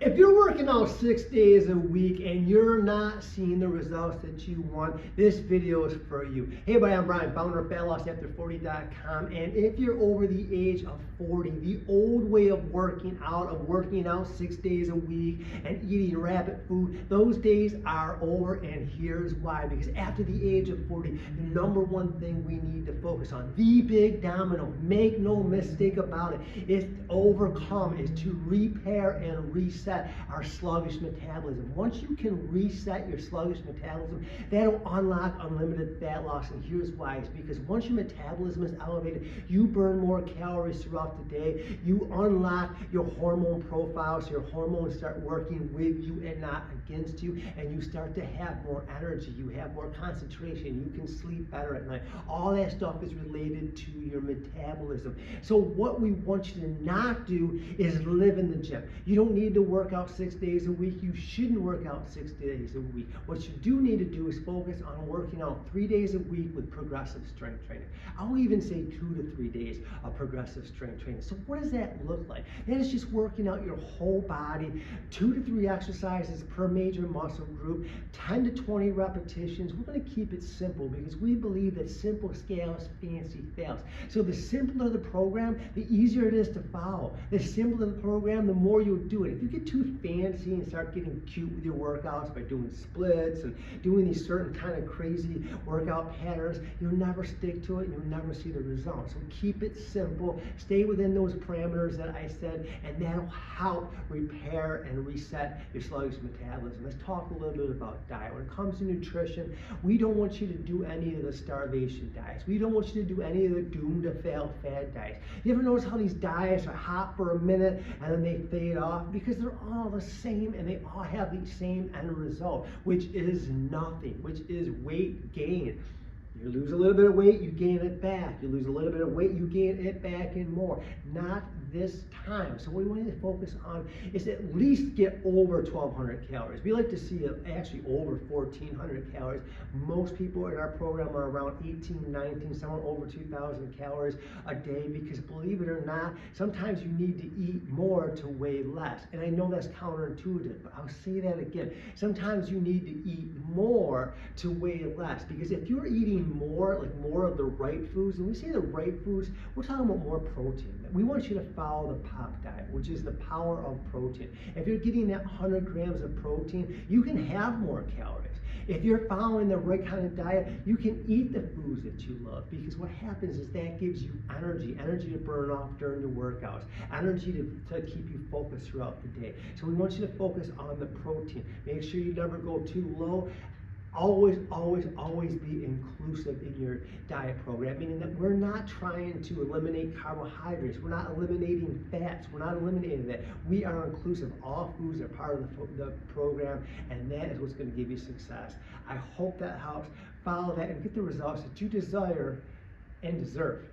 If you're working out 6 days a week and you're not seeing the results that you want, this video is for you. Hey everybody, I'm Brian, founder of FatLossAfter40.com, and if you're over the age of 40, the old way of working out 6 days a week and eating rapid food, those days are over, and here's why. Because after the age of 40, the number one thing we need to focus on, the big domino, make no mistake about it, is to overcome, is to repair and reset our sluggish metabolism. Once you can reset your sluggish metabolism, that'll unlock unlimited fat loss. And here's why. It's because once your metabolism is elevated, you burn more calories throughout the day. You unlock your hormone profile, so your hormones start working with you and not against you, and you start to have more energy. You have more concentration. You can sleep better at night. All that stuff is related to your metabolism. So what we want you to not do is live in the gym. You don't need to work out 6 days a week. You shouldn't work out 6 days a week. What you do need to do is focus on working out 3 days a week with progressive strength training. I'll even say 2 to 3 days of progressive strength training. So what does that look like? That is just working out your whole body, 2 to 3 exercises per major muscle group, 10 to 20 repetitions. We're going to keep it simple because we believe that simple scales, fancy fails. So the simpler the program, the easier it is to follow. The simpler the program, the more you'll do it. If you get too fancy and start getting cute with your workouts by doing splits and doing these certain kind of crazy workout patterns, you'll never stick to it and you'll never see the results. So keep it simple, stay within those parameters that I said, and that'll help repair and reset your sluggish metabolism. Let's talk a little bit about diet. When it comes to nutrition, we don't want you to do any of the starvation diets. We don't want you to do any of the doomed to fail fad diets. You ever notice how these diets are hot for a minute and then they fade off? Because they're all the same and they all have the same end result, which is nothing, which is weight gain. You lose a little bit of weight, you gain it back. You lose a little bit of weight, you gain it back and more. Not this time. So what we want to focus on is at least get over 1,200 calories. We like to see it actually over 1,400 calories. Most people in our program are around 18, 19, some are over 2,000 calories a day, because believe it or not, sometimes you need to eat more to weigh less. And I know that's counterintuitive, but I'll say that again. Sometimes you need to eat more to weigh less, because if you're eating more, like more of the right foods, and we say the right foods, we're talking about more protein. We want you to follow the POP diet, which is the power of protein. If you're getting that 100 grams of protein, you can have more calories. If you're following the right kind of diet, you can eat the foods that you love, because what happens is that gives you energy to burn off during your workouts, energy to keep you focused throughout the day. So we want you to focus on the protein. Make sure you never go too low. Always, always, always be inclusive in your diet program, meaning that we're not trying to eliminate carbohydrates. We're not eliminating fats. We're not eliminating that. We are inclusive. All foods are part of the program, and that is what's going to give you success. I hope that helps. Follow that and get the results that you desire and deserve.